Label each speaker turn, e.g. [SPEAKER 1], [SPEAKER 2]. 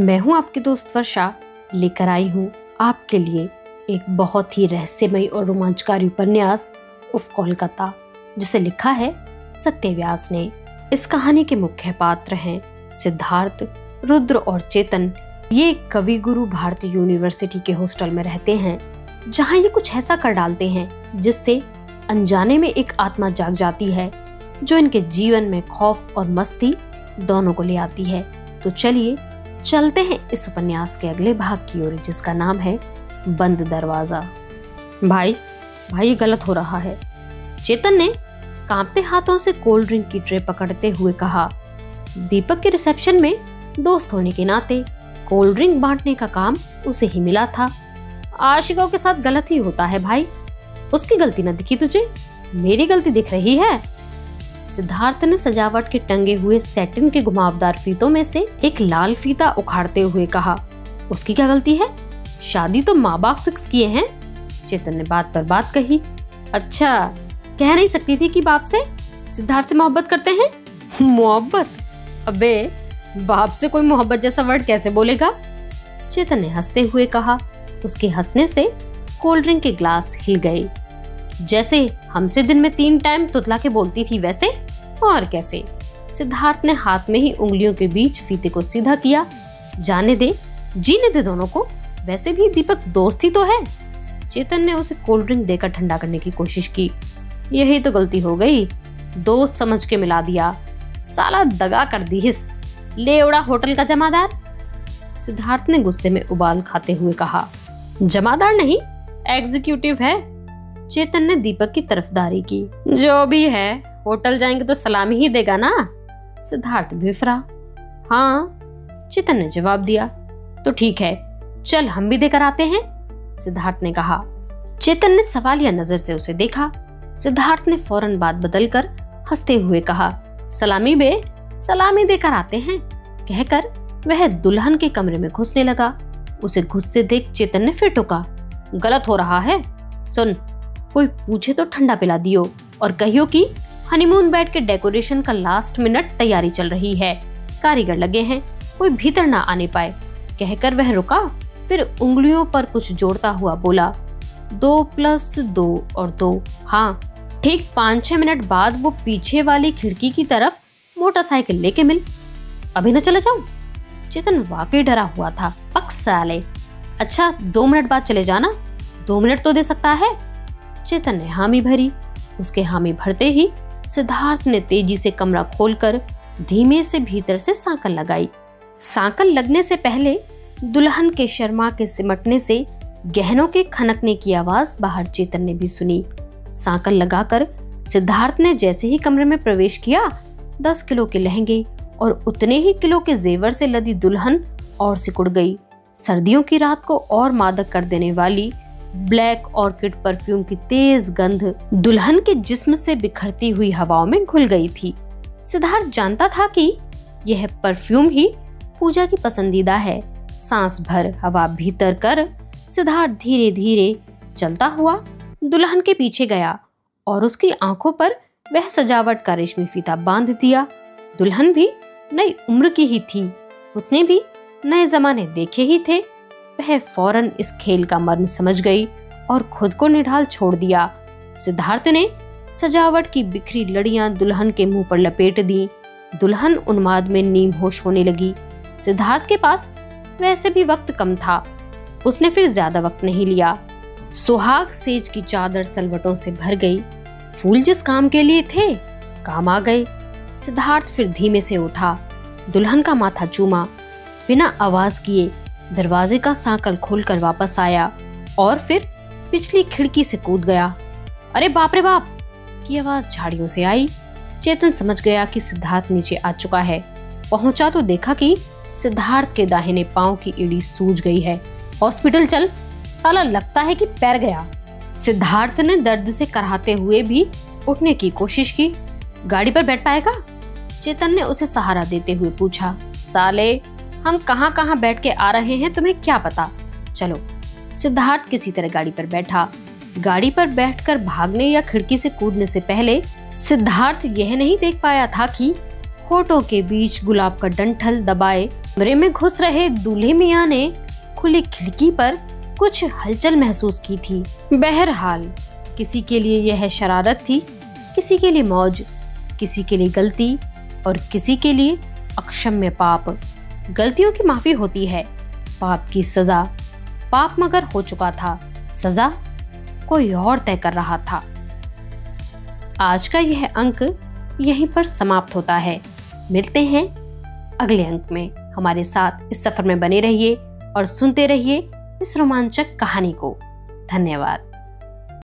[SPEAKER 1] मैं हूं आपकी दोस्त वर्षा, लेकर आई हूं आपके लिए एक बहुत ही रहस्यमय और रोमांचकारी उपन्यास उफ कोलकाता, जिसे लिखा है सत्यव्यास ने। इस कहानी के मुख्य पात्र हैं सिद्धार्थ, रुद्र और चेतन। ये कवि गुरु भारती यूनिवर्सिटी के हॉस्टल में रहते हैं, जहां ये कुछ ऐसा कर डालते हैं जिससे अनजाने में एक आत्मा जाग जाती है, जो इनके जीवन में खौफ और मस्ती दोनों को ले आती है। तो चलिए चलते हैं इस उपन्यास के अगले भाग की ओर, जिसका नाम है बंद दरवाजा। भाई ये गलत हो रहा है, चेतन ने कांपते हाथों से कोल्ड ड्रिंक की ट्रे पकड़ते हुए कहा। दीपक के रिसेप्शन में दोस्त होने के नाते कोल्ड ड्रिंक बांटने का काम उसे ही मिला था। आशिकों के साथ गलत ही होता है भाई। उसकी गलती न दिखी तुझे, मेरी गलती दिख रही है। सिद्धार्थ ने सजावट के टंगे हुए सैटिन के घुमावदार फीतों में से एक लाल फीता उखाड़ते हुए कहा। उसकी क्या गलती है? शादी तो माँ बाप फिक्स किए हैं। चेतन ने बात पर बात कही। अच्छा, कह नहीं सकती थी कि बाप से सिद्धार्थ से मोहब्बत करते हैं? मोहब्बत? अबे बाप से कोई मोहब्बत जैसा वर्ड कैसे बोलेगा? चेतन ने हंसते हुए कहा। उसके हंसने से कोल्ड ड्रिंक के ग्लास हिल गए। जैसे हमसे दिन में 3 टाइम तुतला के बोलती थी वैसे, और कैसे। सिद्धार्थ ने हाथ में ही उंगलियों के बीच फीते को सीधा किया। जाने दे, जीने दे दोनों को, वैसे भी दीपक दोस्त ही तो है। चेतन ने उसे कोल्ड ड्रिंक देकर ठंडा करने की कोशिश की। यही तो गलती हो गई, दोस्त समझ के मिला दिया, साला दगा कर दी हिस, ले उड़ा होटल का जमादार। सिद्धार्थ ने गुस्से में उबाल खाते हुए कहा। जमादार नहीं, एग्जीक्यूटिव है। चेतन ने दीपक की तरफदारी की। जो भी है, होटल जाएंगे तो सलामी ही देगा ना? सिद्धार्थ बिफरा। हाँ, चेतन ने जवाब दिया। तो ठीक है, चल हम भी देकर आते हैं, सिद्धार्थ ने कहा। चेतन ने सवालिया नजर से उसे देखा। सिद्धार्थ ने फौरन बात बदलकर हंसते हुए कहा। सलामी बे, सलामी देकर आते हैं, कहकर वह दुल्हन के कमरे में घुसने लगा। उसे घुसते देख चेतन ने फिर टोका। गलत हो रहा है। सुन, कोई पूछे तो ठंडा पिला दियो और कहियो कि हनीमून बेड के डेकोरेशन का लास्ट मिनट तैयारी चल रही है, कारीगर लगे हैं, कोई भीतर ना आने पाए, कहकर वह रुका। फिर उंगलियों पर कुछ जोड़ता हुआ बोला, 2 + 2 और 2। हाँ, ठीक 5-6 मिनट बाद वो पीछे वाली खिड़की की तरफ मोटरसाइकिल लेके मिल। अभी न चला जाऊं? चेतन वाकई डरा हुआ था। पक साले। अच्छा, 2 मिनट बाद चले जाना, 2 मिनट तो दे सकता है। चेतन ने हामी भरी। उसके हामी भरते ही सिद्धार्थ ने तेजी से कमरा खोलकर धीमे से भीतर से सांकल लगाई। सांकल लगने से पहले दुल्हन के शर्मा के सिमटने से गहनों के खनकने की आवाज बाहर चेतन ने भी सुनी। सांकल लगाकर सिद्धार्थ ने जैसे ही कमरे में प्रवेश किया, 10 किलो के लहंगे और उतने ही किलो के जेवर से लदी दुल्हन और सिकुड़ गई। सर्दियों की रात को और मादक कर देने वाली ब्लैक ऑर्किड परफ्यूम की तेज गंध दुल्हन के जिस्म से बिखरती हुई हवाओं में घुल गई थी। सिद्धार्थ जानता था कि यह परफ्यूम ही पूजा की पसंदीदा है। सांस भर हवा भीतर कर सिद्धार्थ धीरे धीरे चलता हुआ दुल्हन के पीछे गया और उसकी आंखों पर वह सजावट का रेशमी फीता बांध दिया। दुल्हन भी नई उम्र की ही थी, उसने भी नए जमाने देखे ही थे। वह फौरन इस खेल का मर्म समझ गई और खुद को निढाल छोड़ दिया। सिद्धार्थ ने सजावट की बिखरी लड़ियां दुल्हन के मुंह पर लपेट दी। दुल्हन उन्माद में नीम होश होने लगी। सिद्धार्थ के पास वैसे भी वक्त कम था, उसने फिर ज्यादा वक्त नहीं लिया। सुहाग सेज की चादर सलवटों से भर गई। फूल जिस काम के लिए थे, काम आ गए। सिद्धार्थ फिर धीमे से उठा, दुल्हन का माथा चूमा, बिना आवाज किए दरवाजे का सांकल खोलकर वापस आया और फिर पिछली खिड़की से कूद गया। अरे बाप रे बाप की आवाज झाड़ियों से आई। चेतन समझ गया कि सिद्धार्थ नीचे आ चुका है। पहुंचा तो देखा कि सिद्धार्थ के दाहिने पांव की एड़ी सूज गई है। हॉस्पिटल चल, साला लगता है कि पैर गया। सिद्धार्थ ने दर्द से कराहते हुए भी उठने की कोशिश की। गाड़ी पर बैठ पाएगा? चेतन ने उसे सहारा देते हुए पूछा। साले, हम कहां बैठ के आ रहे हैं, तुम्हें क्या पता? चलो। सिद्धार्थ किसी तरह गाड़ी पर बैठा। गाड़ी पर बैठकर भागने या खिड़की से कूदने से पहले सिद्धार्थ यह नहीं देख पाया था कि होठों के बीच गुलाब का डंठल दबाए कमरे में घुस रहे दूल्हे मियाँ ने खुली खिड़की पर कुछ हलचल महसूस की थी। बहरहाल किसी के लिए यह शरारत थी, किसी के लिए मौज, किसी के लिए गलती और किसी के लिए अक्षम्य पाप। गलतियों की माफी होती है, पाप की सजा। पाप मगर हो चुका था, सजा कोई और तय कर रहा था। आज का यह अंक यहीं पर समाप्त होता है। मिलते हैं अगले अंक में। हमारे साथ इस सफर में बने रहिए और सुनते रहिए इस रोमांचक कहानी को। धन्यवाद।